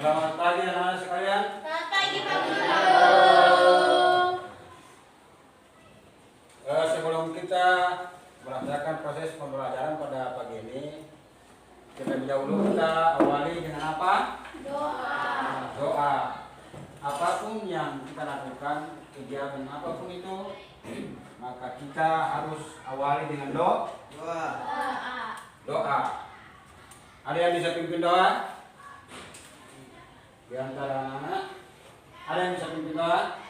Selamat pagi anak-anak sekalian. Selamat pagi Pak Guru. Sebelum kita melaksanakan proses pembelajaran pada pagi ini, terlebih dahulu kita awali dengan apa? Doa. Apapun yang kita lakukan, kegiatan apapun itu, maka kita harus awali dengan doa. Ada yang bisa pimpin doa? Di antara anak-anak, ada yang bisa pimpin doa?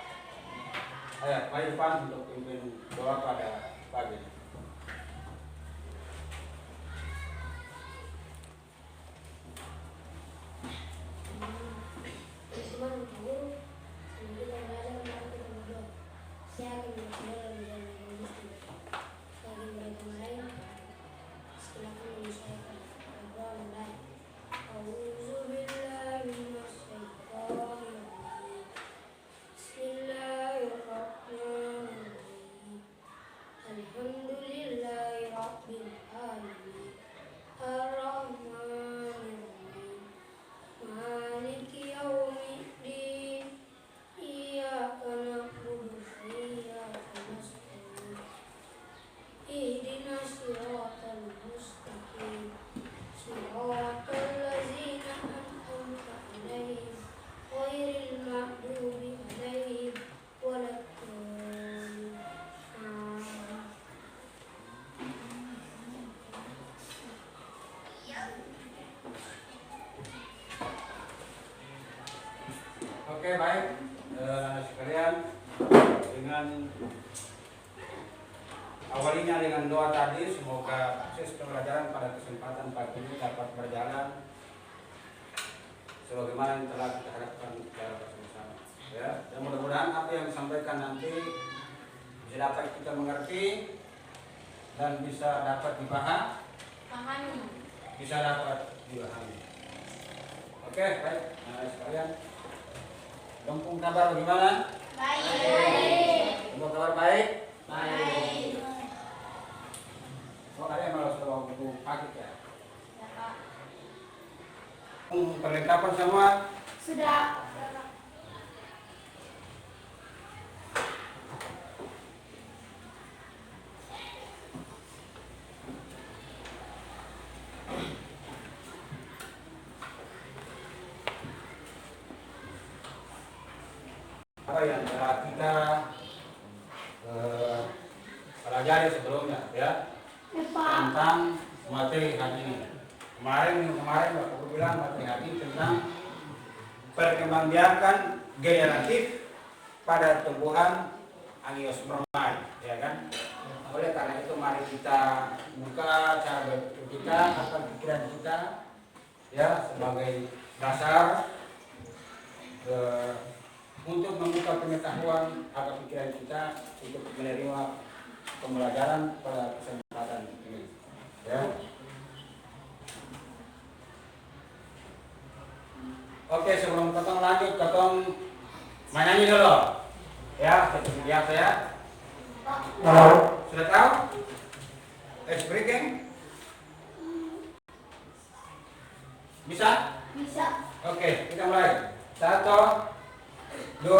Ayo, mari depan untuk pimpin doa pada pagi ini. Oke, baik, sekalian, dengan awalnya dengan doa tadi, semoga proses pembelajaran pada kesempatan pagi ini dapat berjalan sebagaimana yang telah kita harapkan secara bersama-sama. Ya, dan mudah-mudahan apa yang disampaikan nanti bisa dapat kita mengerti dan bisa dapat dipahami. Bisa dapat dipahami. Oke, baik, sekalian. Kampung kabar bagaimana? Baik. Kampung kabar baik? Baik. Oh, ada yang malas bawa buku paket ya? Ya, Pak. Perlengkapan semua? Sudah. Apa yang telah kita pelajari sebelumnya ya tentang materi hari ini. Kemarin Bapak Guru bilang materi hari ini tentang perkembangbiakan generatif pada tumbuhan angiospermae, ya kan? Oleh karena itu mari kita buka cara berpikir kita, apa pikiran kita, ya sebagai dasar untuk membuka pengetahuan atau pikiran kita untuk menerima pembelajaran pada kesempatan ini. Ya. Oke, sebelum ketong lanjut, ketong mainannya dulu. Ya, seperti biasa ya. Sudah tahu? Ice breaking? Bisa? Bisa. Oke, kita mulai. 1, 2,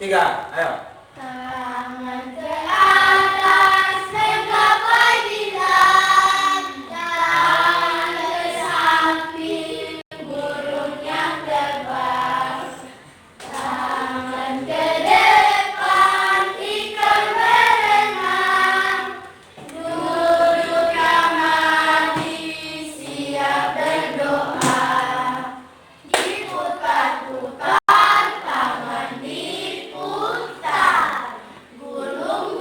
3, ayo. Tangan ke atas, menggapai jidat. Tangan ke samping, burung yang terbang. Tangan ke depan, ikan berenang. Duduk yang mati, siap berdoa. Diputar-putar, tangan diputar. Gulung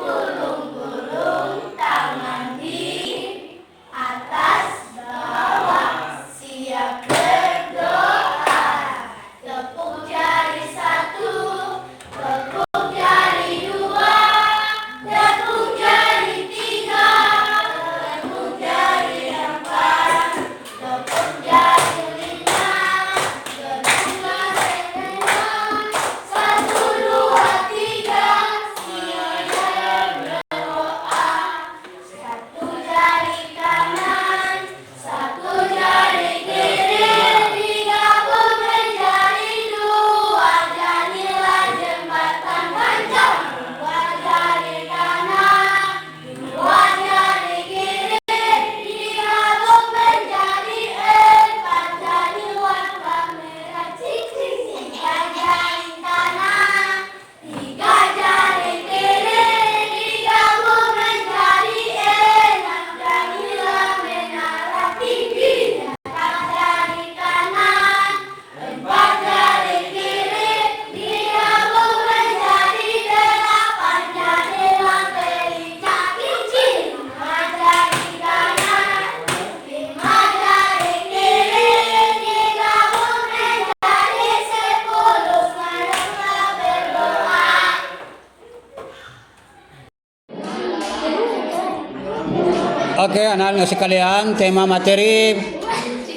Oke, anak-anak sekalian, tema materi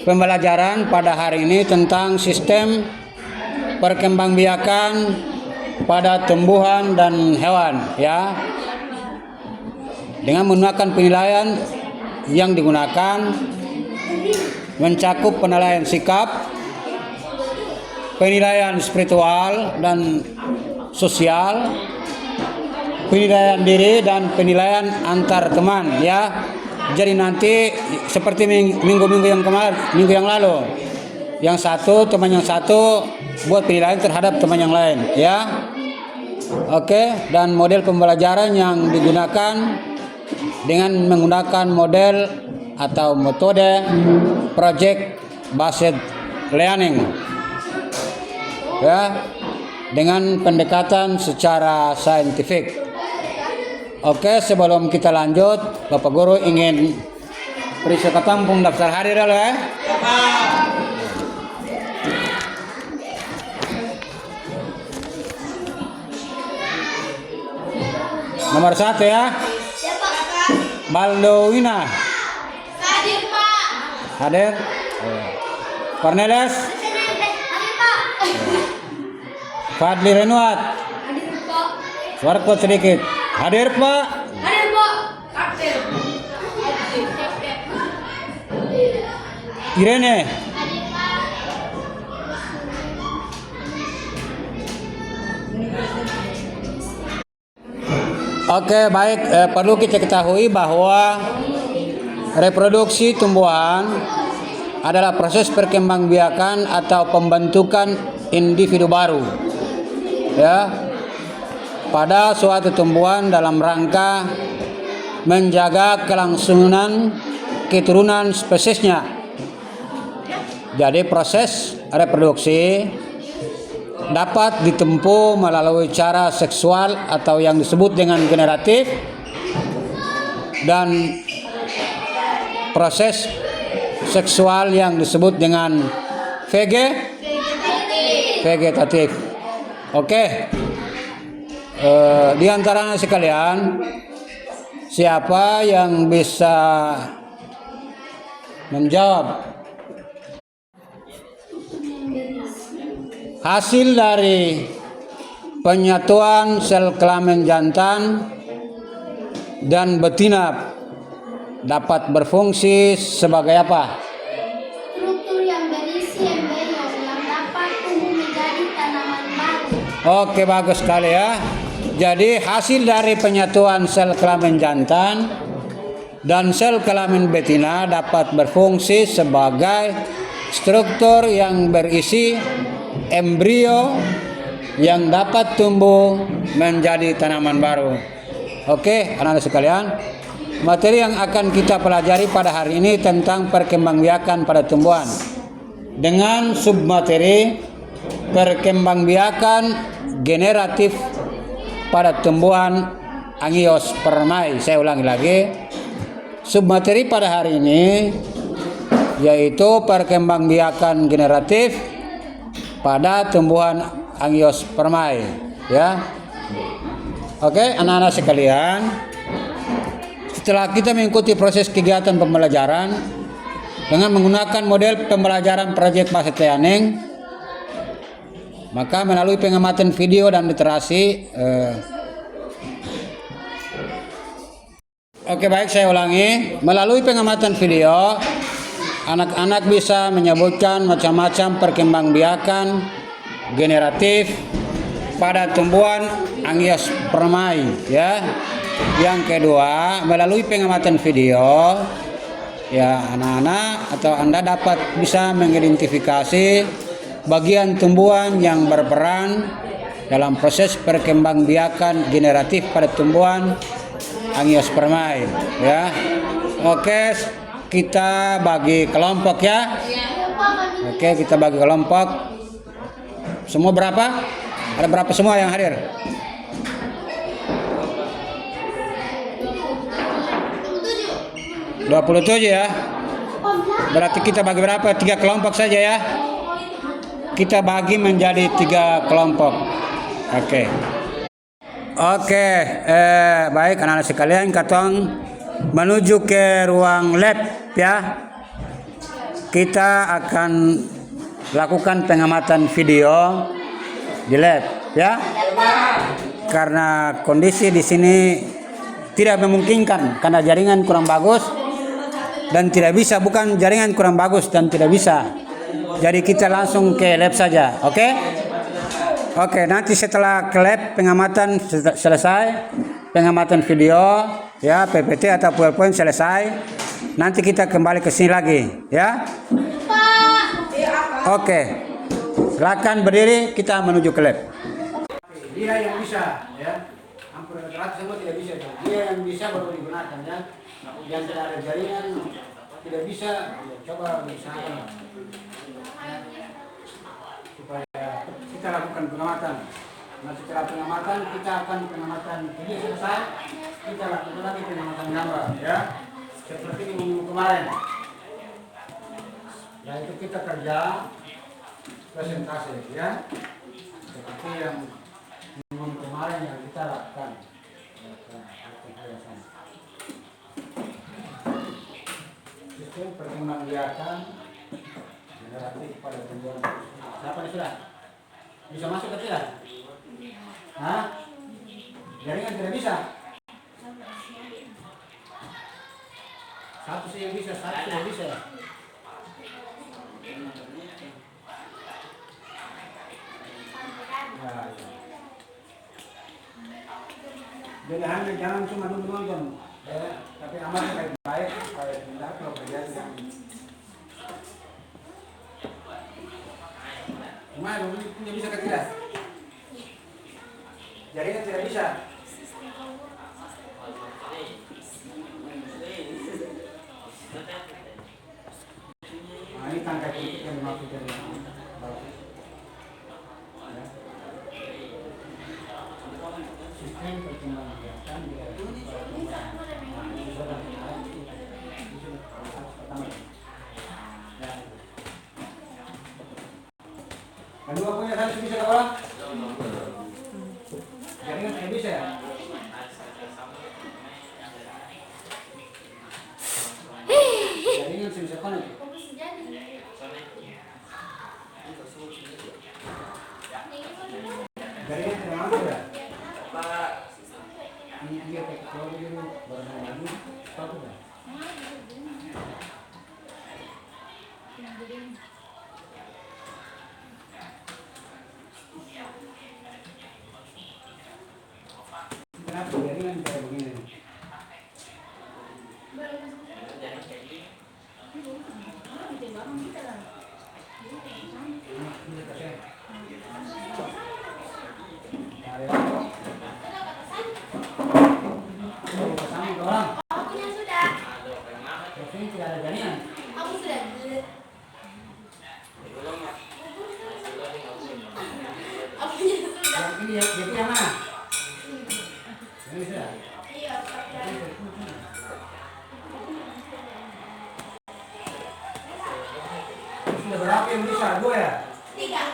pembelajaran pada hari ini tentang sistem perkembangbiakan pada tumbuhan dan hewan, ya. Dengan menggunakan penilaian yang digunakan mencakup penilaian sikap, penilaian spiritual dan sosial, penilaian diri dan penilaian antar teman, ya. Jadi nanti seperti minggu-minggu yang kemarin, minggu yang lalu, yang satu teman yang satu buat penilaian terhadap teman yang lain, ya. Oke, dan model pembelajaran yang digunakan dengan menggunakan model atau metode project based learning, ya, dengan pendekatan secara saintifik. Oke, sebelum kita lanjut, Bapak Guru ingin periksa ketampung daftar hadir dulu, ya. Nomor 1, ya. Baldowina. Hadir, Pak. Hadir. Cornelis. Hadir, Pak. Fadli Renuat. Hadir, Pak. Suara kuat sedikit. Hadir, Pak. Hadir, Pak. Hadir. Irene. Hadir, Pak. Oke, baik. Perlu kita ketahui bahwa reproduksi tumbuhan adalah proses perkembangbiakan atau pembentukan individu baru, ya, pada suatu tumbuhan dalam rangka menjaga kelangsungan keturunan spesiesnya. Jadi proses reproduksi dapat ditempuh melalui cara seksual atau yang disebut dengan generatif, dan proses seksual yang disebut dengan vegetatif. Oke. Di antara sekalian, siapa yang bisa menjawab hasil dari penyatuan sel kelamin jantan dan betina dapat berfungsi sebagai apa? Struktur yang berisi embrio yang dapat tumbuh menjadi tanaman baru. Oke, bagus sekali, ya. Jadi hasil dari penyatuan sel kelamin jantan dan sel kelamin betina dapat berfungsi sebagai struktur yang berisi embrio yang dapat tumbuh menjadi tanaman baru. Oke, anak-anak sekalian, materi yang akan kita pelajari pada hari ini tentang perkembangbiakan pada tumbuhan dengan submateri perkembangbiakan generatif pada tumbuhan Angiospermae. Saya ulangi lagi. Submateri pada hari ini yaitu perkembangbiakan generatif pada tumbuhan Angiospermae, ya. Oke, anak-anak sekalian, setelah kita mengikuti proses kegiatan pembelajaran dengan menggunakan model pembelajaran project based learning, maka melalui pengamatan video dan literasi, oke, baik, saya ulangi. Melalui pengamatan video, anak-anak bisa menyebutkan macam-macam perkembangbiakan generatif pada tumbuhan Angiospermae, ya. Yang kedua, melalui pengamatan video, ya, anak-anak atau Anda dapat bisa mengidentifikasi bagian tumbuhan yang berperan dalam proses perkembangbiakan generatif pada tumbuhan Angiospermae, ya. Oke, kita bagi kelompok, ya. Oke, kita bagi kelompok. Semua berapa? Ada berapa semua yang hadir? 27, ya. Berarti kita bagi berapa? 3 kelompok saja, ya. Kita bagi menjadi 3 kelompok. Oke. Baik anak-anak sekalian, katong menuju ke ruang lab ya. Kita akan lakukan pengamatan video di lab ya. Karena kondisi di sini tidak memungkinkan karena jaringan kurang bagus dan tidak bisa, bukan jaringan kurang bagus dan tidak bisa. Jadi kita langsung ke lab saja, oke? Oke, nanti setelah ke lab pengamatan selesai, pengamatan video ya, PPT atau PowerPoint selesai, nanti kita kembali ke sini lagi ya. Oke, silakan berdiri, kita menuju ke lab. Dia yang bisa ya, hampir rata semua tidak bisa. Dia yang bisa baru digunakan ya. Yang tidak ada jaringan tidak bisa, coba diusahakan supaya kita lakukan pengamatan. Nah setelah pengamatan kita akan pengamatan video selesai, kita lakukan lagi pengamatan gambar ya, seperti minggu kemarin. Yaitu kita kerja presentasi ya, seperti yang minggu kemarin yang kita lakukan. Sistem perkembangbiakan generatif pada tumbuhan. Siapa nih sudah? Bisa masuk ke tidak? Hah? Jaringan tidak bisa? Satu sih yang bisa, satu tidak bisa. Jadi Anda jangan cuma nonton, ya, tapi amalnya baik-baik supaya tidak kalau terjadi yang gimana? Punya bisa ke tidak? Jaringan tidak bisa. Nah, ini tangga kritik yang dimaksudkan. Sistem perkembangbiakan kedua punya saya bisa ke bawah. Jaringan tidak bisa ya? Jaringan bisa connect. Jaringan tidak mampu ya? Ini dia pakai keluar dulu, baru lagi, stop ya? Kenapa jaringan kayak begini? Ini yang mana? Ini sudah. Sudah berapa yang bisa? Dua ya? Tiga.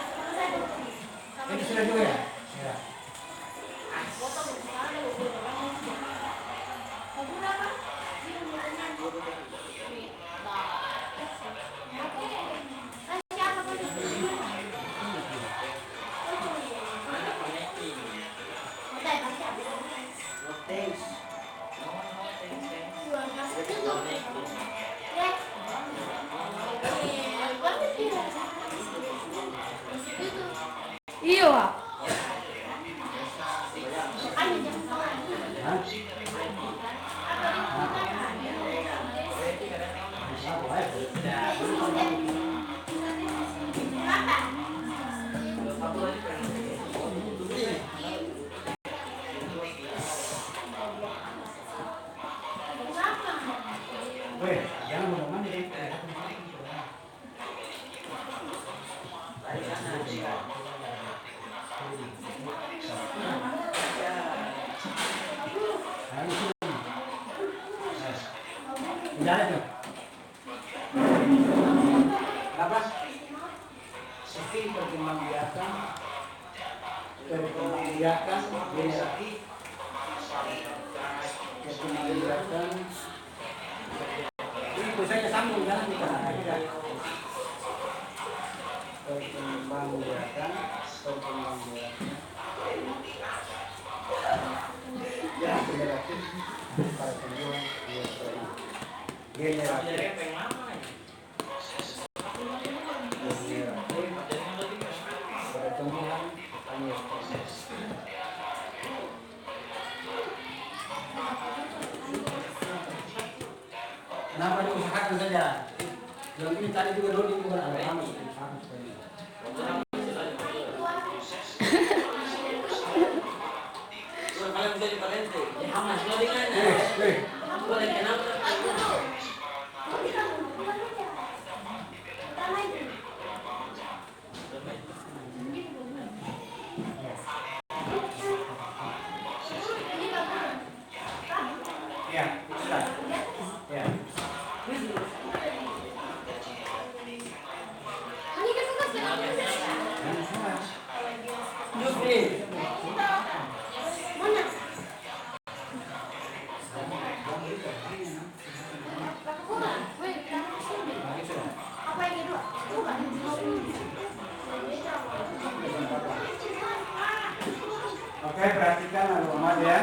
Ini sudah dua ya? Ya. Iya, Pak. Weh, jangan ngomong deh. Kenapa? Sistem perkembangbiakan generatif, perkembangbiakan ada juga dulu bukan ada sama sekali. Kalau bisa dipatente, ya hamas lo di kan? Boleh kenapa? Ya, sudah. Ya. Jufri. Oke, perhatikan lalu Ahmad ya.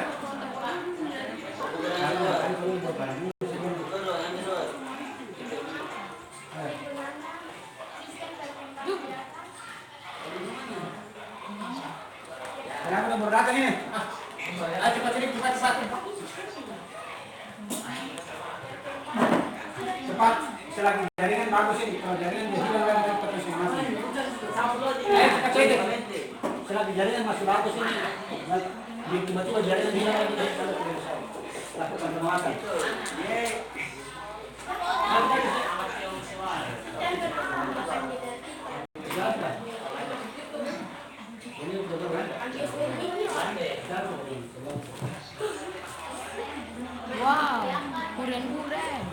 Kenapa udah baru datang ini? Ayo cepat sini, cepat. Cepat, selagi jaringan bagus ini. Kalau jaringan dia hilang kan cepat terus masuk. Ayo cepat sini. Selagi jaringan masih bagus ini. Tiba-tiba jaringan hilang lagi dari sana tidak bisa lakukan penguatan. Ini udah berapa? Wow, huren-huren.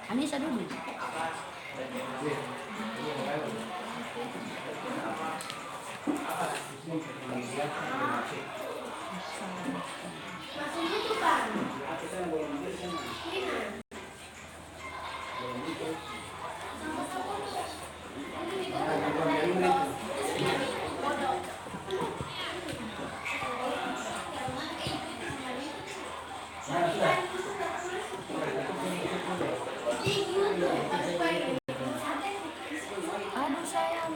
Anissa dulu. Aduh sayang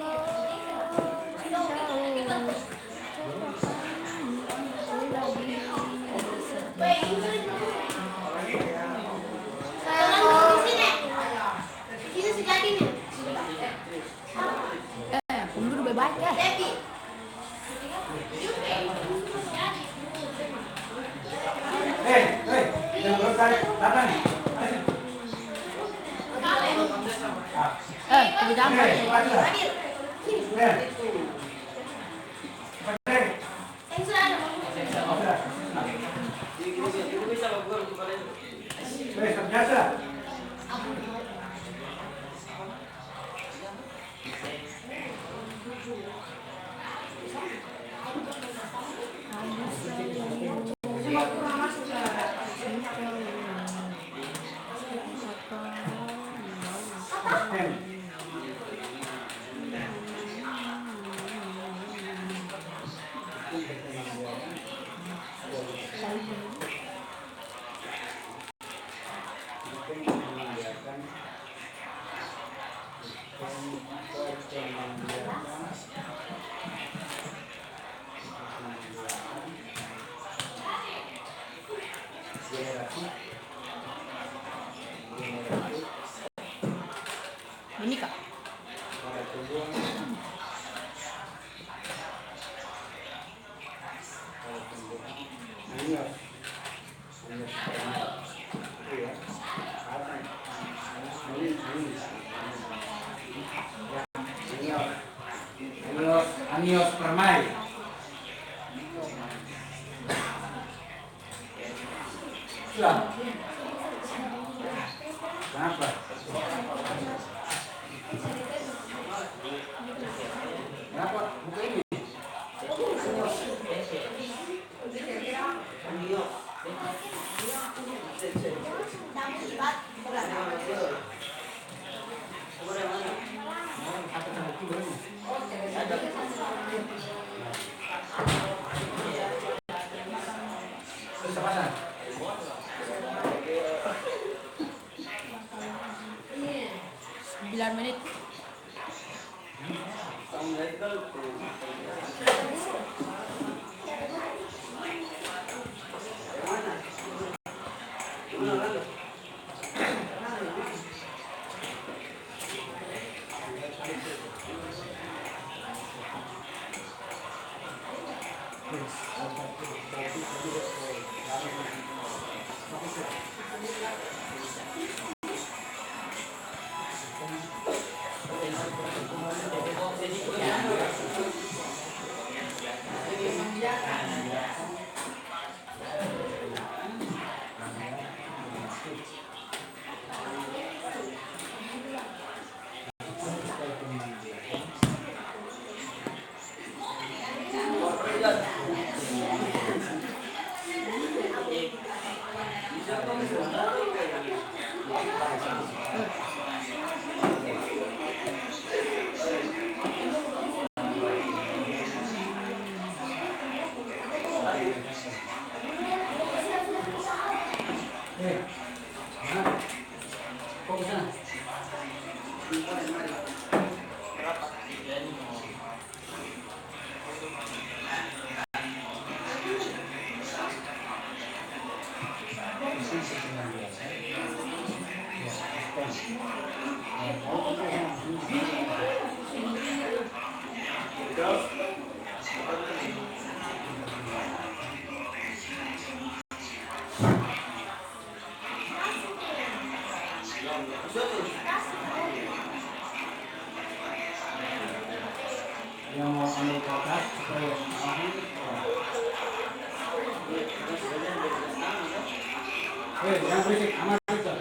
mundur baik ya. Jangan berkali datang nih. Tunggu jangan. Terbiasa. Ini kak. Anios Permai. Sudah. Kenapa? Kenapa? Buka ini. Terus pasang. Yang mau ambil ke atas supaya yang berisik amat itu.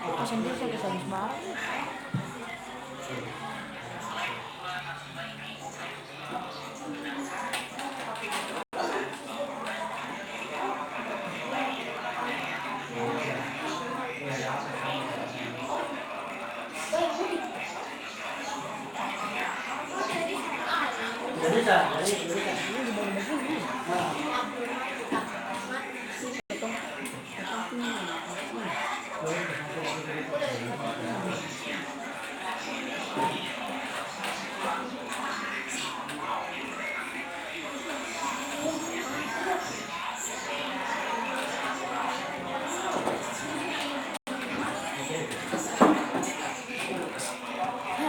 Sendiri saya kesal banget. Tidak bisa, tidak bisa.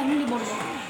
Ini di bawah.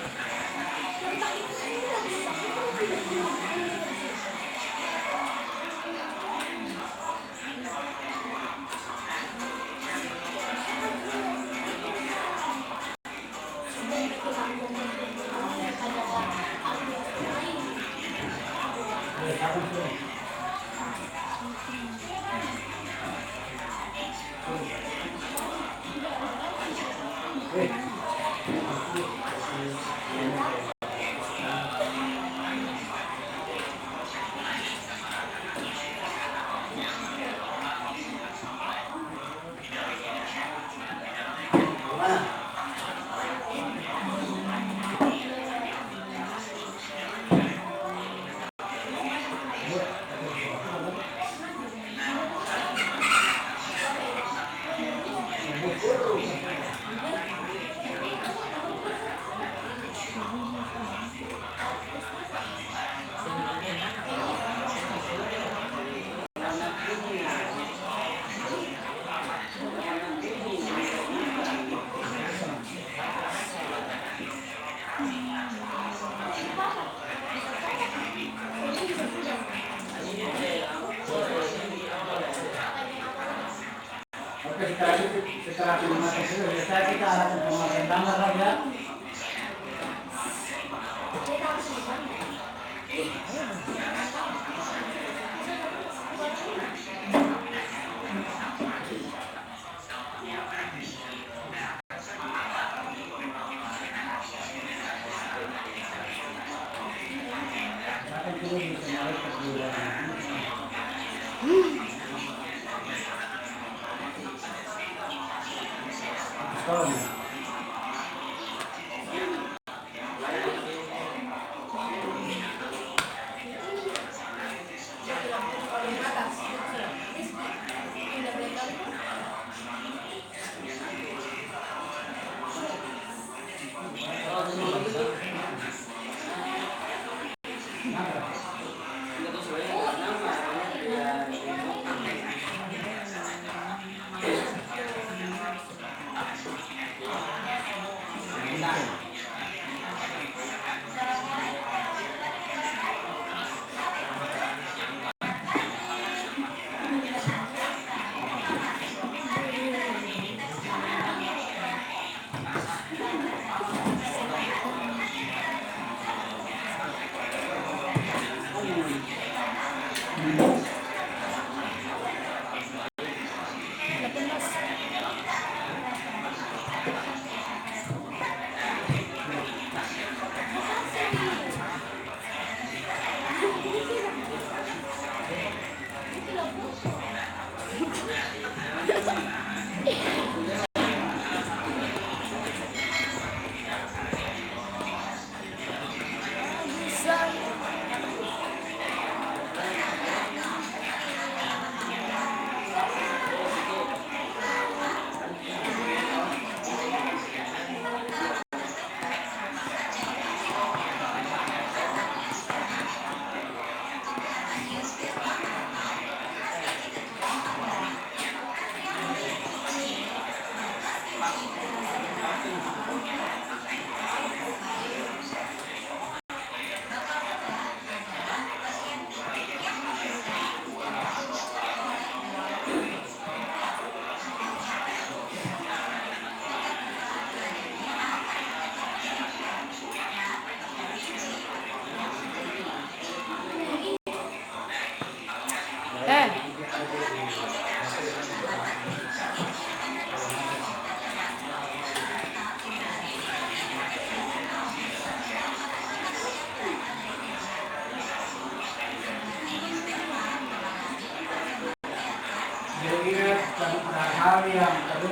Oke, setelah 5 menit selesai kita akan pemakaian gambar lagi ya. Akan turun di senarai perguruan.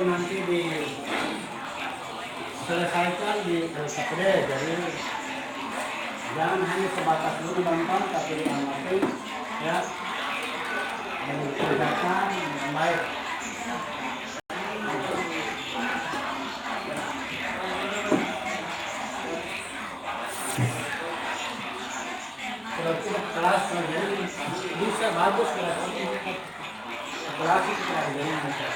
nanti diselesaikan di LKPD. Jadi jangan hanya sebatas dulu nonton, tapi diamati ya, dan dikerjakan dengan baik. Kalau kita kelas jadi bisa bagus kelas ini. Kelas itu tidak jadi bisa.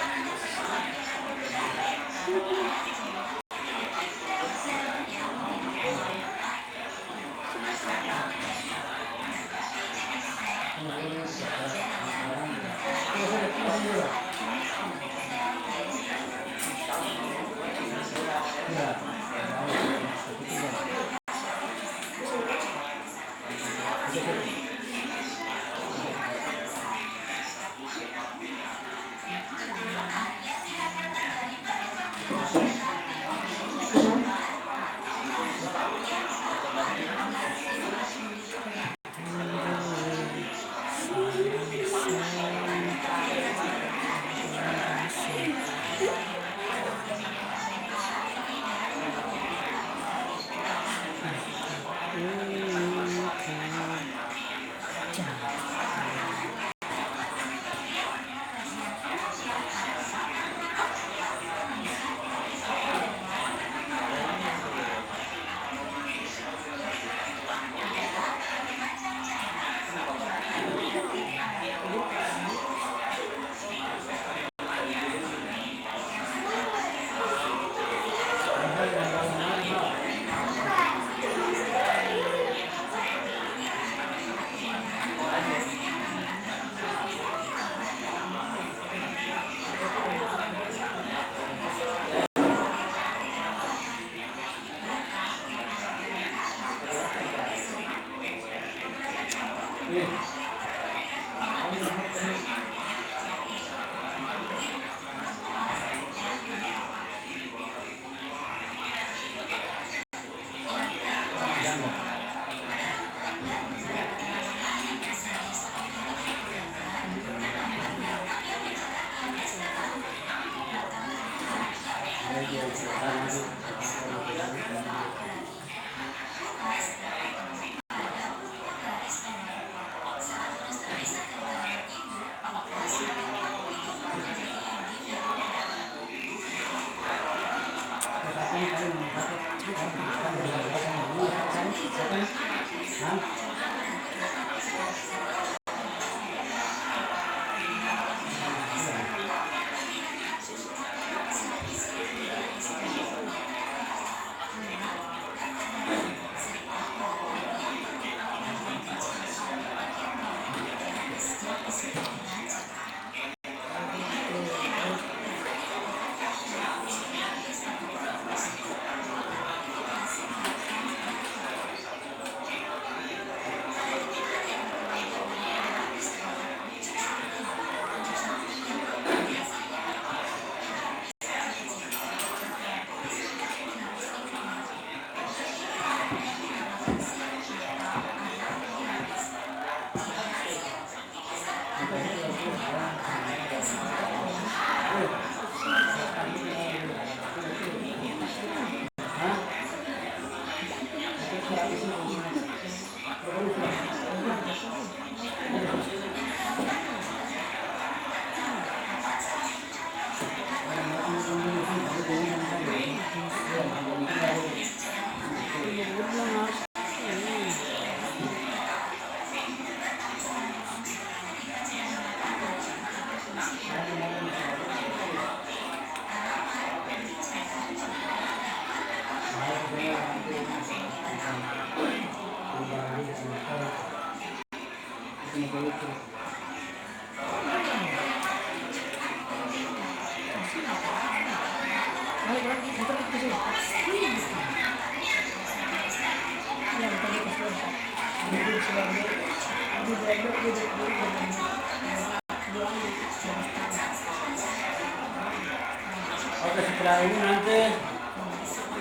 Oke, setelah ini nanti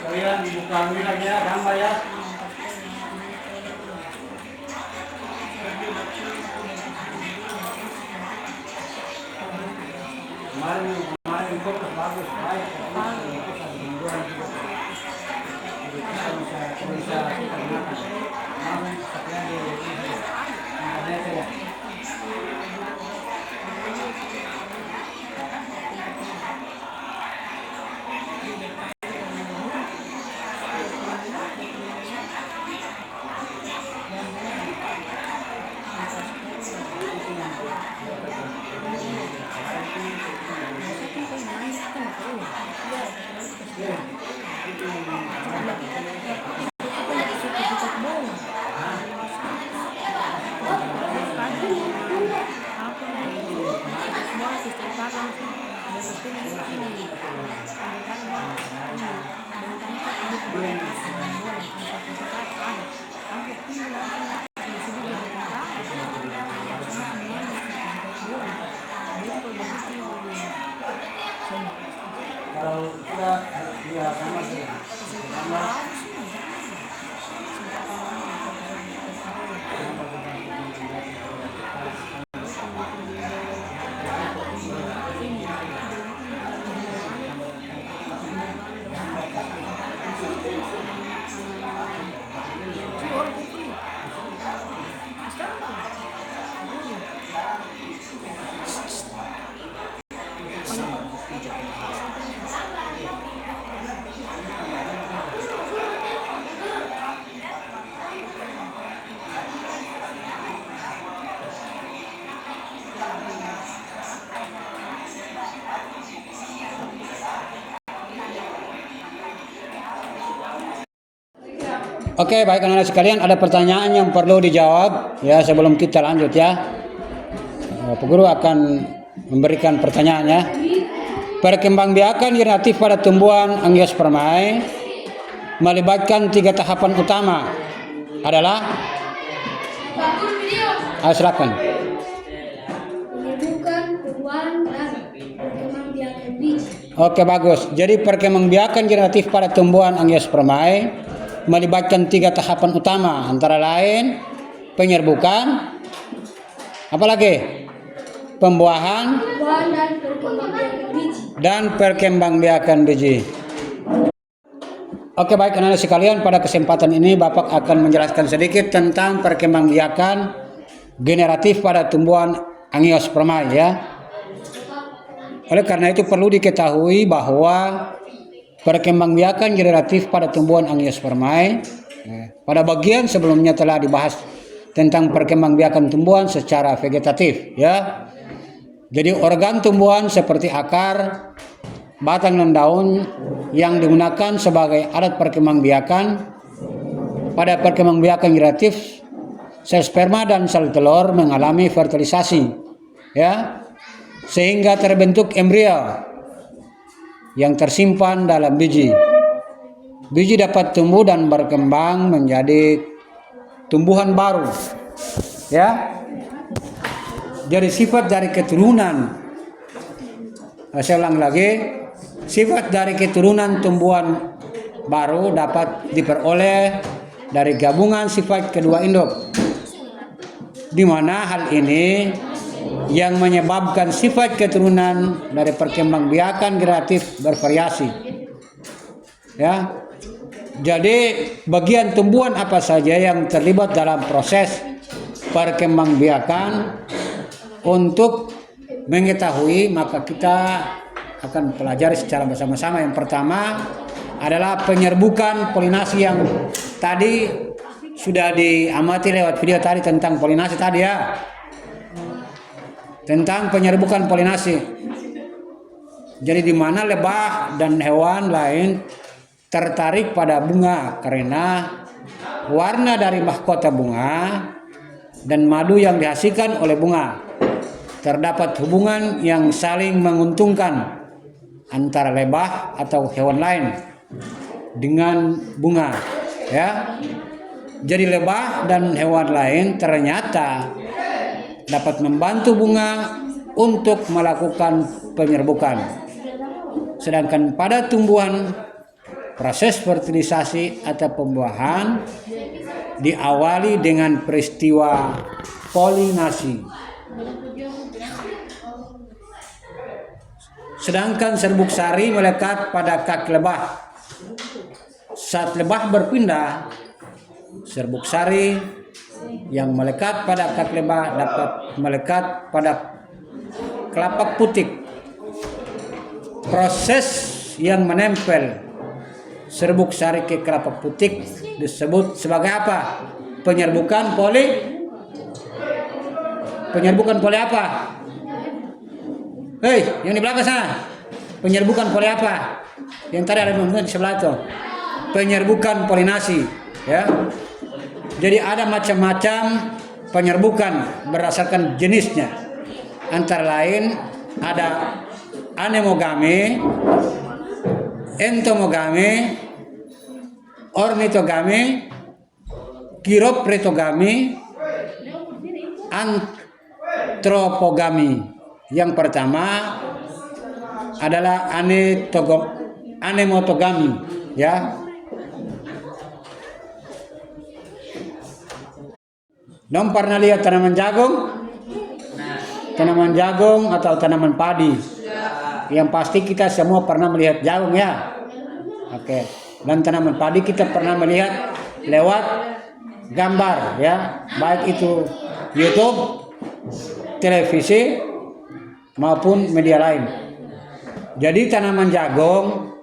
kalian buka ini lagi ya, gambar ya. Kemarin fokus bagus, baik. Tumbuhan juga. Jadi kita bisa gunakan. Namun sekian di internet ya. Kalau kita lihat sama sih, sama Oke, baik anak-anak sekalian, ada pertanyaan yang perlu dijawab ya sebelum kita lanjut ya. Pak Guru akan memberikan pertanyaannya. Perkembangbiakan generatif pada tumbuhan angiospermae melibatkan 3 tahapan utama adalah. Ayo silakan. Penyebukan, tumbuhan, dan perkembangbiakan biji. Oke, bagus. Jadi perkembangbiakan generatif pada tumbuhan angiospermae melibatkan 3 tahapan utama, antara lain penyerbukan, apalagi pembuahan dan perkembangbiakan biji. Oke, baik anak-anak sekalian, pada kesempatan ini Bapak akan menjelaskan sedikit tentang perkembangbiakan generatif pada tumbuhan angiospermae ya. Oleh karena itu perlu diketahui bahwa perkembangbiakan generatif pada tumbuhan angiospermae pada bagian sebelumnya telah dibahas tentang perkembangbiakan tumbuhan secara vegetatif ya. Jadi organ tumbuhan seperti akar, batang dan daun yang digunakan sebagai alat perkembangbiakan. Pada perkembangbiakan generatif, sel sperma dan sel telur mengalami fertilisasi ya, sehingga terbentuk embrio yang tersimpan dalam biji. Biji dapat tumbuh dan berkembang menjadi tumbuhan baru. Ya. Jadi sifat dari keturunan, saya ulang lagi, sifat dari keturunan tumbuhan baru dapat diperoleh dari gabungan sifat kedua induk. Di mana hal ini yang menyebabkan sifat keturunan dari perkembangbiakan generatif bervariasi. Ya. Jadi bagian tumbuhan apa saja yang terlibat dalam proses perkembangbiakan, untuk mengetahui maka kita akan pelajari secara bersama-sama. Yang pertama adalah penyerbukan polinasi yang tadi sudah diamati lewat video tadi tentang polinasi tadi ya. Tentang penyerbukan polinasi. Jadi di mana lebah dan hewan lain tertarik pada bunga karena warna dari mahkota bunga dan madu yang dihasilkan oleh bunga. Terdapat hubungan yang saling menguntungkan antara lebah atau hewan lain dengan bunga, ya. Jadi lebah dan hewan lain ternyata dapat membantu bunga untuk melakukan penyerbukan. Sedangkan pada tumbuhan, proses fertilisasi atau pembuahan diawali dengan peristiwa polinasi. sedangkan serbuk sari melekat pada kaki lebah. Saat lebah berpindah, serbuk sari yang melekat pada kaki lebah dapat melekat pada kelapak putik. Proses yang menempel serbuk sari ke kelapak putik disebut sebagai apa? Penyerbukan poli apa? Hei, yang di belakang sana. Penyerbukan poli apa? Yang tadi ada di sebelah itu. Penyerbukan polinasi, ya. Jadi ada macam-macam penyerbukan berdasarkan jenisnya. Antara lain ada anemogame, entomogame, ornitogame, chiropretogame, antropogami. Yang pertama adalah anemotogami, ya. Nom pernah lihat tanaman jagung? Tanaman jagung atau tanaman padi? Yang pasti kita semua pernah melihat jagung, ya. Oke. Dan tanaman padi kita pernah melihat lewat gambar, ya, baik itu YouTube, televisi maupun media lain. Jadi tanaman jagung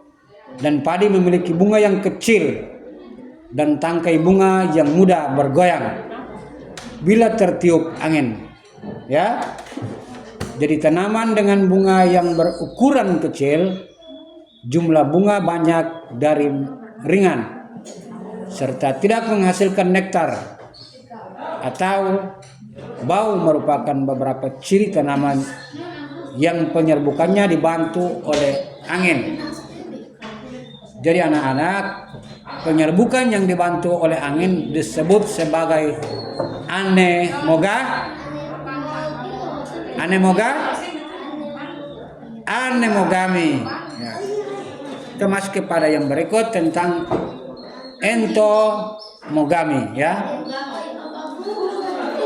dan padi memiliki bunga yang kecil dan tangkai bunga yang mudah bergoyang bila tertiup angin, ya. Jadi tanaman dengan bunga yang berukuran kecil, jumlah bunga banyak dari ringan, serta tidak menghasilkan nektar atau bau merupakan beberapa ciri tanaman yang penyerbukannya dibantu oleh angin. Jadi anak-anak, penyerbukan yang dibantu oleh angin disebut sebagai anemogami. Ya. Kita masuk kepada yang berikut tentang entomogami, ya.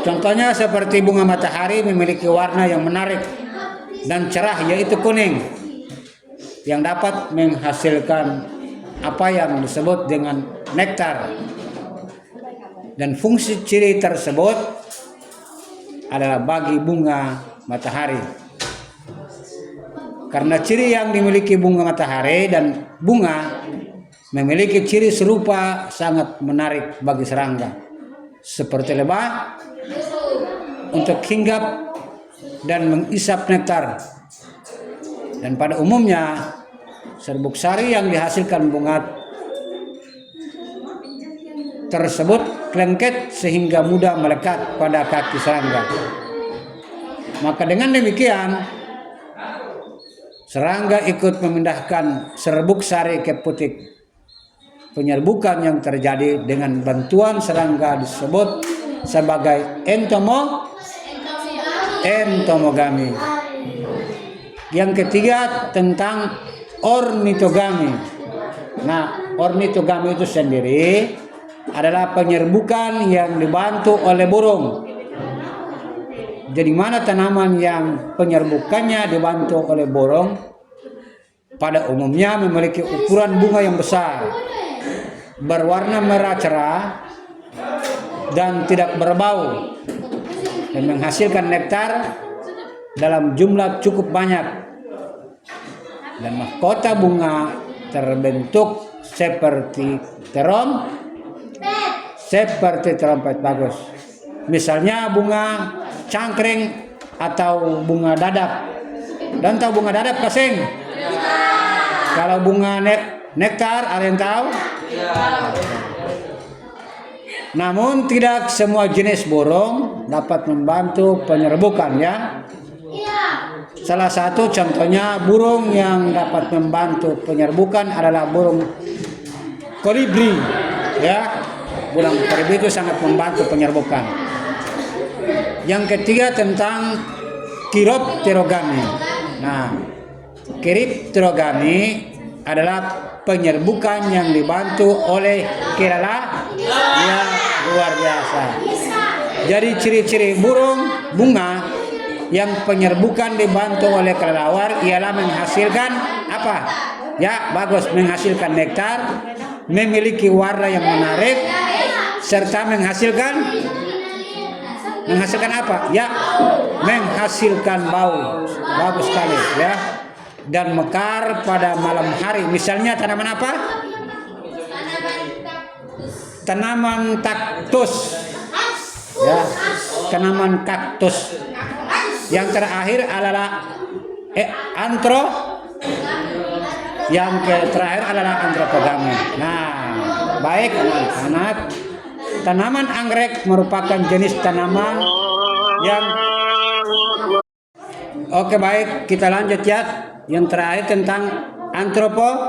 Contohnya seperti bunga matahari memiliki warna yang menarik dan cerah, yaitu kuning, yang dapat menghasilkan apa yang disebut dengan nektar. Dan fungsi ciri tersebut adalah bagi bunga matahari. Karena ciri yang dimiliki bunga matahari dan bunga memiliki ciri serupa sangat menarik bagi serangga, seperti lebah, untuk hinggap dan mengisap nektar. Dan pada umumnya serbuk sari yang dihasilkan bunga tersebut lengket sehingga mudah melekat pada kaki serangga. Maka dengan demikian serangga ikut memindahkan serbuk sari ke putik. Penyerbukan yang terjadi dengan bantuan serangga disebut sebagai entomogami. Yang ketiga tentang ornitogami. Nah, ornitogami itu sendiri adalah penyerbukan yang dibantu oleh burung. Jadi mana tanaman yang penyerbukannya dibantu oleh burung pada umumnya memiliki ukuran bunga yang besar, berwarna merah cerah dan tidak berbau, dan menghasilkan nektar dalam jumlah cukup banyak. Dan mahkota bunga terbentuk seperti trompet bagus. Misalnya bunga cangkring atau bunga dadap. Dan tahu bunga dadap kasing? Kalau bunga nektar, ada yang tahu? Namun tidak semua jenis burung dapat membantu penyerbukan, ya. Salah satu contohnya burung yang dapat membantu penyerbukan adalah burung kolibri, ya. Burung kolibri itu sangat membantu penyerbukan. Yang ketiga tentang chiropterogami. Nah, chiropterogami adalah penyerbukan yang dibantu oleh kelelawar yang luar biasa. Jadi ciri-ciri burung bunga yang penyerbukan dibantu oleh kelelawar ialah menghasilkan apa? Ya, bagus, menghasilkan nektar, memiliki warna yang menarik, serta menghasilkan apa? Ya, menghasilkan bau. Bagus sekali ya. Dan mekar pada malam hari. Misalnya tanaman apa? Tanaman kaktus. Ya, tanaman kaktus. Yang terakhir adalah antropogami. Nah, baik anak-anak. Tanaman anggrek merupakan jenis tanaman yang Oke, baik, kita lanjut ya. Yang terakhir tentang antropogami.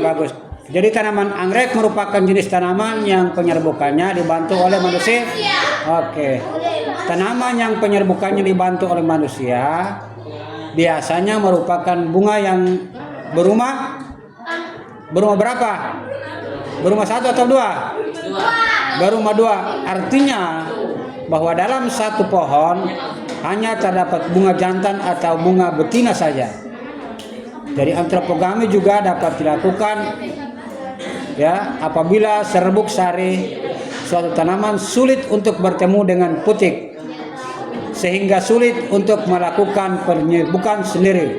Bagus. Jadi tanaman anggrek merupakan jenis tanaman yang penyerbukannya dibantu oleh manusia. Oke. Tanaman yang penyerbukannya dibantu oleh manusia biasanya merupakan bunga yang berumah berapa? Berumah 1 atau 2? Berumah 2. Artinya bahwa dalam satu pohon hanya terdapat bunga jantan atau bunga betina saja. Jadi antropogami juga dapat dilakukan ya apabila serbuk sari suatu tanaman sulit untuk bertemu dengan putik, sehingga sulit untuk melakukan penyerbukan sendiri.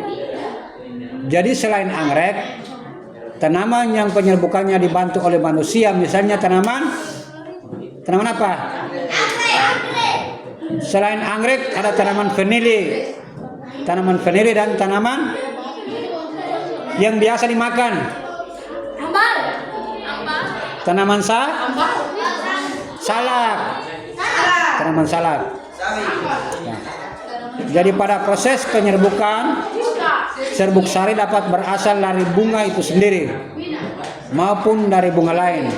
Jadi selain anggrek, tanaman yang penyerbukannya dibantu oleh manusia, misalnya tanaman apa? Selain anggrek ada tanaman vanili. Tanaman vanili dan tanaman yang biasa dimakan. Tanaman salak. Tanaman salak. Nah, jadi pada proses penyerbukan, serbuk sari dapat berasal dari bunga itu sendiri maupun dari bunga lain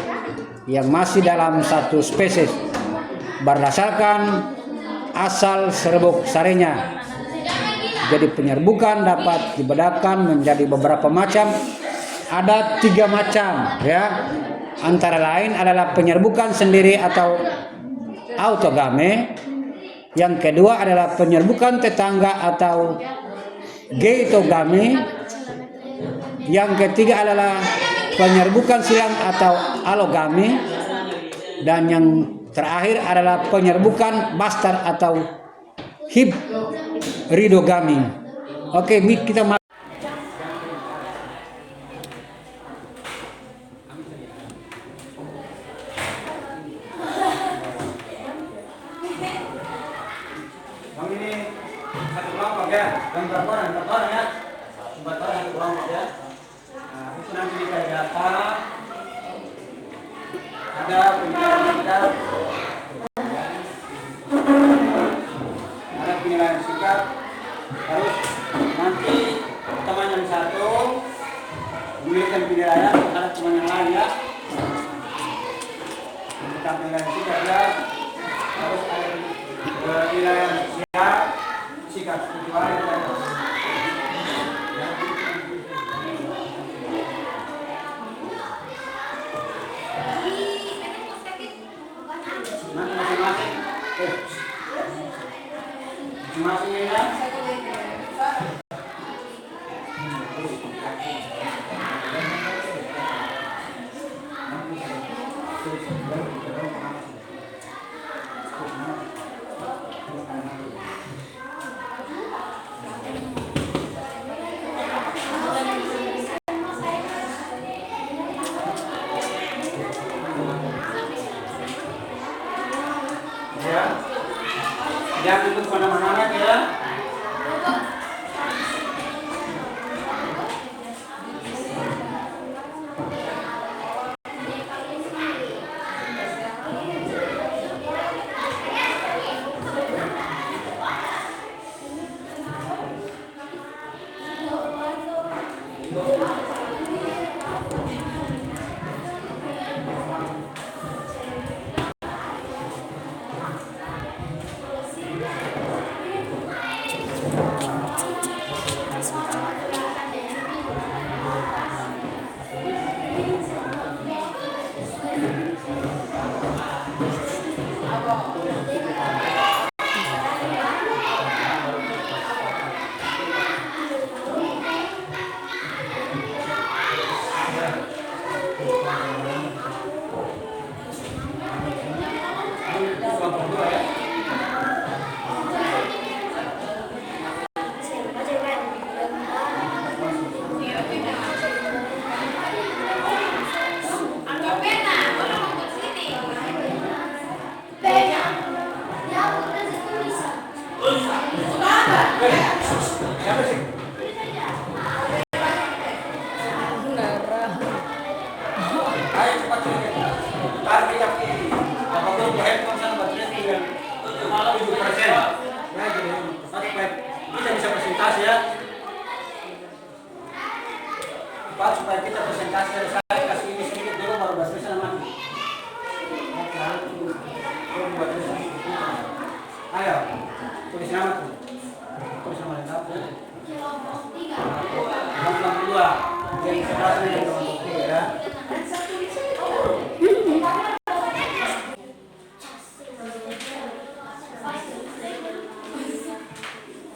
yang masih dalam satu spesies berdasarkan asal serbuk sarinya. Jadi penyerbukan dapat dibedakan menjadi beberapa macam. Ada 3 macam ya. Antara lain adalah penyerbukan sendiri atau autogame. Yang kedua adalah penyerbukan tetangga atau geitogame. Yang ketiga adalah penyerbukan silang atau alogame. Dan yang terakhir adalah penyerbukan bastard atau hibridogami. Oke, kita ini satu kelompok ya, gambar orang ya, 4 orang satu kelompok ya. Nah, itu nanti kita data ada penilaian sikap, harus nanti teman yang satu memberikan penilaian terhadap teman yang lain ya. Tentang penilaian sikap ya, harus ada penilaian sikap spiritual ya. Masing-masing ya. Jangan ikut kemana-mana ya. cepat supaya kita presentasi selesai. Kasih ini sedikit dulu baru bahas tulisan mati. Ayo, tulis nama tuh. Tulis nama lengkap. Kelompok 2. Yang sebelah ini kelompok 3 ya.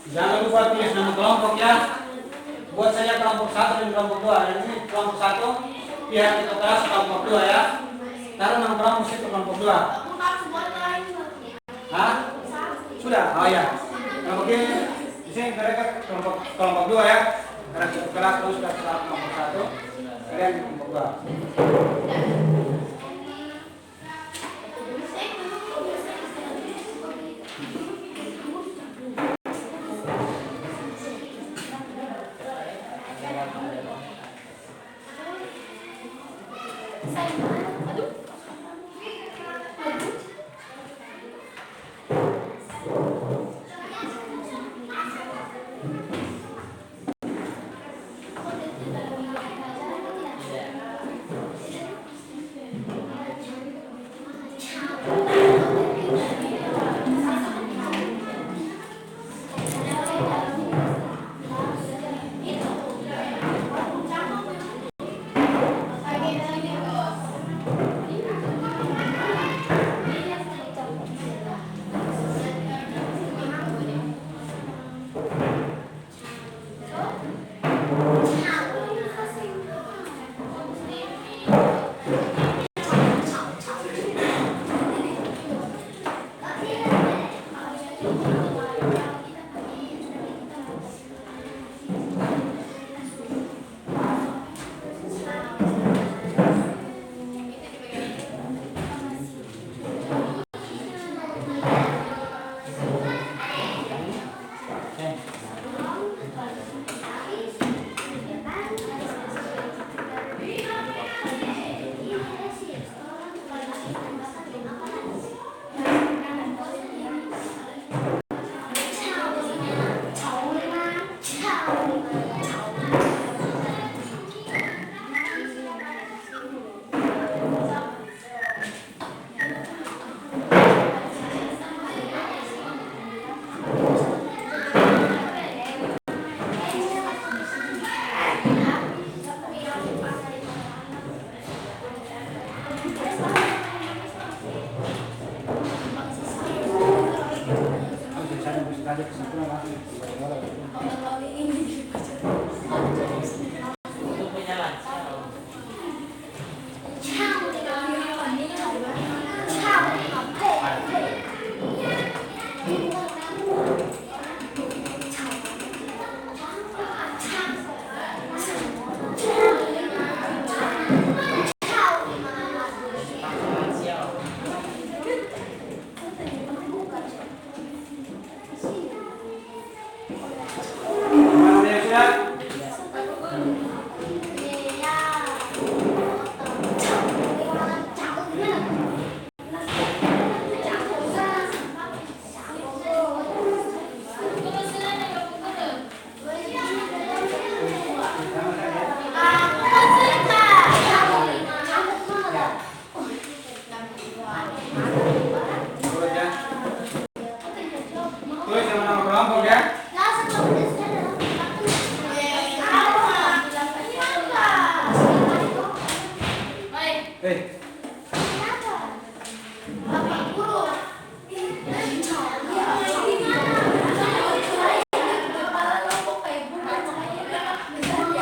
Jangan lupa tulis nama kelompok ya. Buat saya kelompok 1 dan kelompok 2. Dan ini kelompok 1 pihak kita kelas kelompok 2 ya. Taruh nama kelompok itu kelompok 2. Hah? Sudah? Oh ya. Kelompok ini di sini mereka kelompok 2 ya. Karena kita kelas terus ke kelompok 1. Kalian kelompok 2.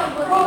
Bapak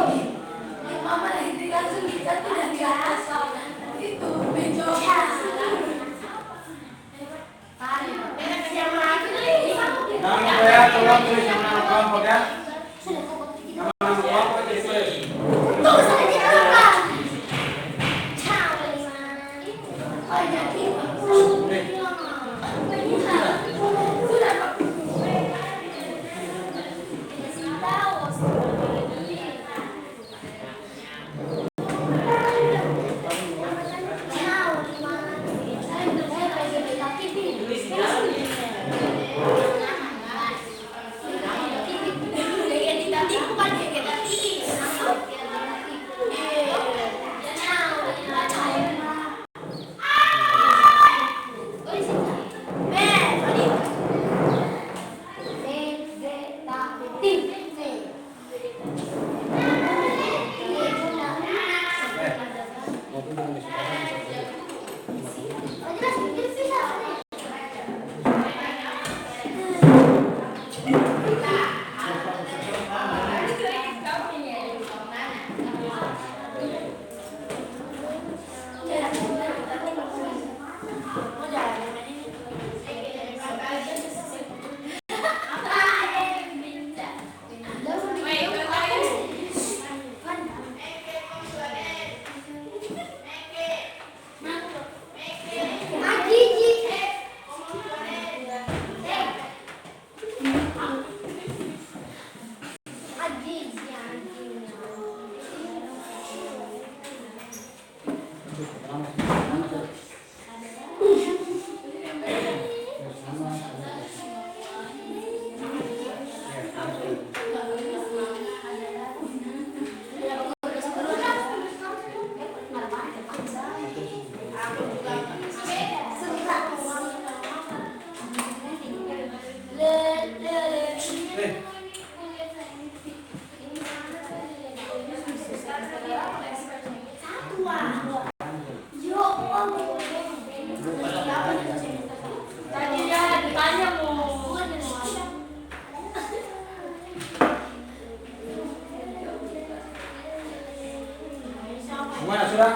Gimana sudah?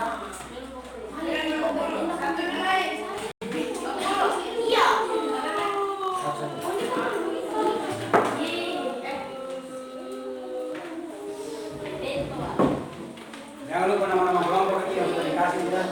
Jangan lupa nama-nama kelompok yang sudah dikasih ya.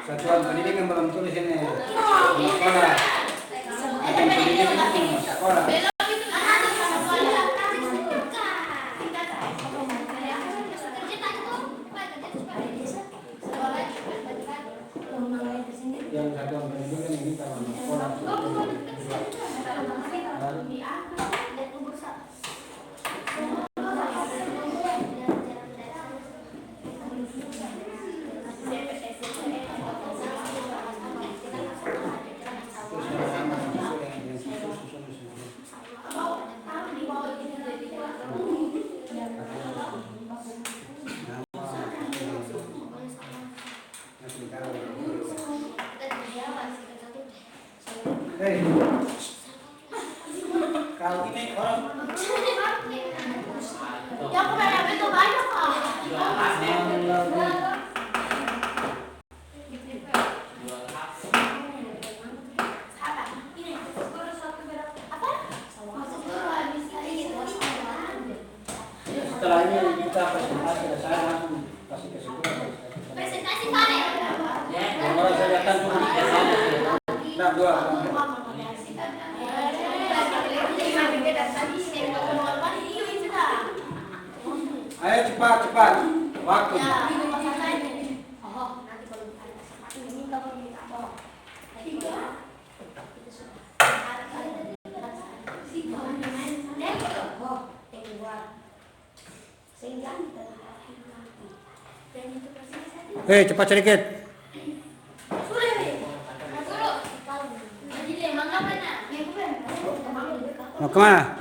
Satuan pendidikan belum tulis ini. Sekolah. Satuan pendidikan sekolah. Yang satuan pendidikan ini kalau sekolah. Hei, kalau ini orang Ya, aku banyak itu banyak kok. setelah ini kita presentasi, saya langsung kasih kesimpulan. Presentasi mana? Kalau saya datang cuma 3 saja. Nah, 2. Ayo cepat. Waktu. Cepat sedikit. Mau kemana?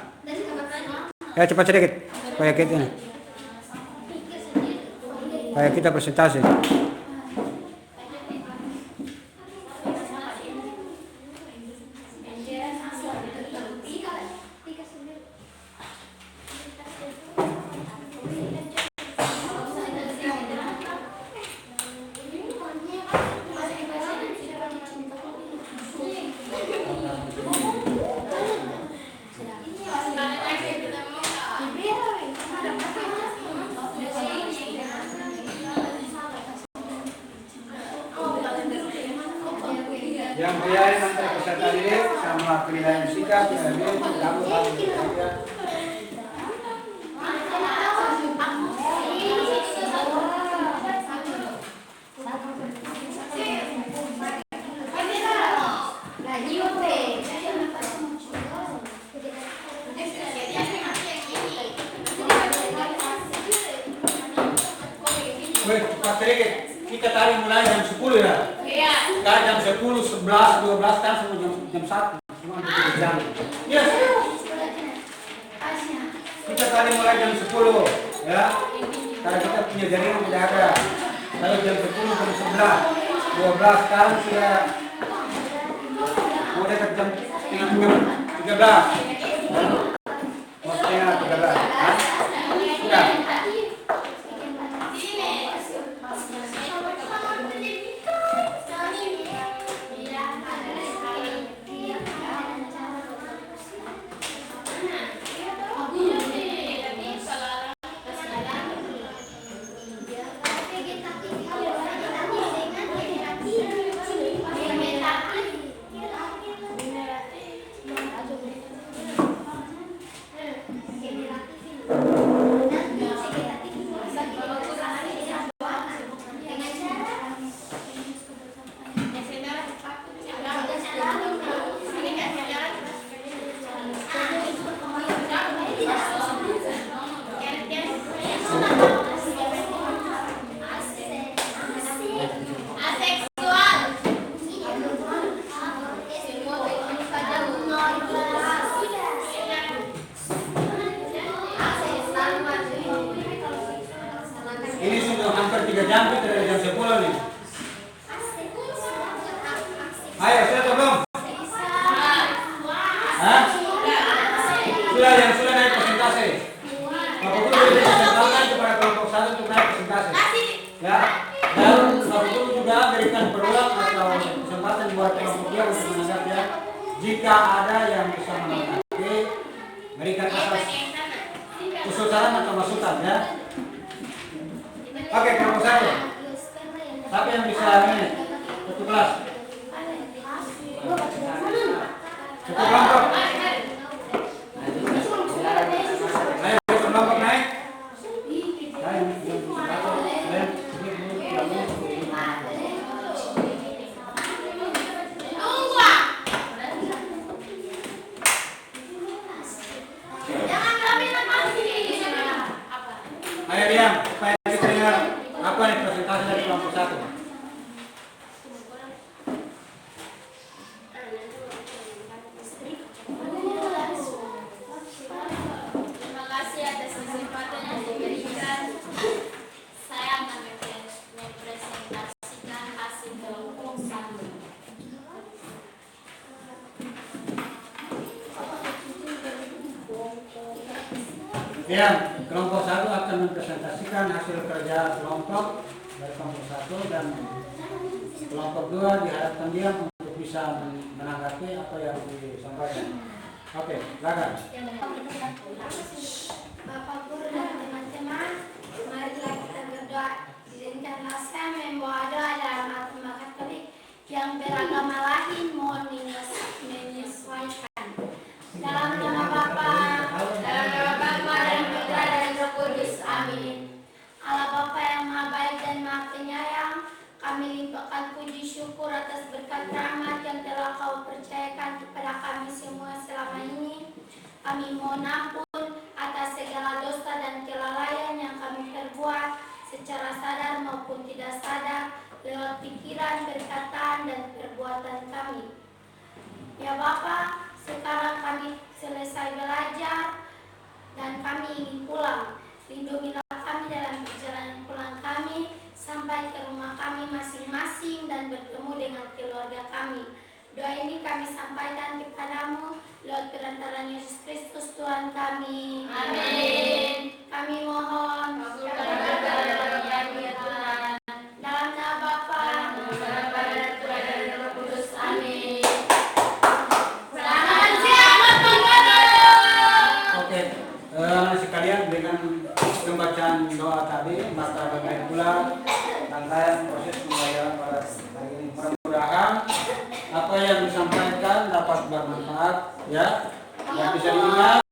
Ya cepat sedikit. Supaya kita presentasi. Yang biayain antara peserta didik sama penilaian sikap, penilaian kamu harus bekerja. Weh, cepat sedikit. Kita tadi mulai jam 10 ya. Iya. Sekarang jam 10, 11, 12 kan semua jam 1. Semua untuk jam. Yes. Kita tadi mulai jam 10 ya. Karena kita punya jaringan tidak ada. Kalau jam 10 jam 11, 12 sekarang sudah mau dekat jam setengah 13. Mau setengah 13. Hah? Sudah. Ini sudah hampir 3 jam, kita dari jam 10 nih. Ayo, sudah atau belum? Hah? Sudah, yang sudah naik persentase. Bapak Guru sudah diperintahkan kepada kelompok 1 untuk naik persentase. Ya, dan Bapak Guru juga berikan peluang atau kesempatan buat kelompok dia untuk menanggapi. Jika ada yang bisa menanggapi, berikan atas usul saran atau masukan ya. Oke, kelompok 1. Siapa yang bisa ini? Satu kelas. Satu kelompok. Ayo, kelompok naik. Ayo diam, supaya kita dengar apa nih presentasi dari kelompok 1. Terima kasih atas kesempatan yang diberikan. Saya akan mempresentasikan hasil kelompok 1. Diam, kelompok 1 akan mempresentasikan hasil kerja kelompok dari kelompok 1 dan kelompok 2 diharapkan diam untuk bisa menanggapi apa yang disampaikan. Oke, silakan. Bapak Guru dan teman-teman, marilah kita berdoa. Izinkanlah saya membawa doa dalam agama Katolik yang beragama lain, mohon menyesuaikan. Dalam nama Bapa dan Putra dan Roh Kudus. Amin. Allah Bapa yang Maha Baik dan Maha Penyayang, kami limpahkan puji syukur atas berkat rahmat yang telah Kau percayakan kepada kami semua selama ini. Kami mohon ampun atas segala dosa dan kelalaian yang kami perbuat secara sadar maupun tidak sadar lewat pikiran, perkataan, dan perbuatan kami. Ya Bapa, sekarang kami selesai belajar dan kami ingin pulang. Lindungilah kami dalam perjalanan pulang kami sampai ke rumah kami masing-masing dan bertemu dengan keluarga kami. Doa ini kami sampaikan kepadamu lewat perantaraan Yesus Kristus Tuhan kami. Amin. Kami mohon dalam nama Bapa dan Putra dan Roh Kudus. Amin. Selamat siang Bapak Guru. Oke, sekalian dengan pembacaan doa tadi, maka bagaimana pula rangkaian proses pembayaran pada hari ini. Mudah-mudahan apa yang disampaikan dapat bermanfaat ya, yang bisa diingat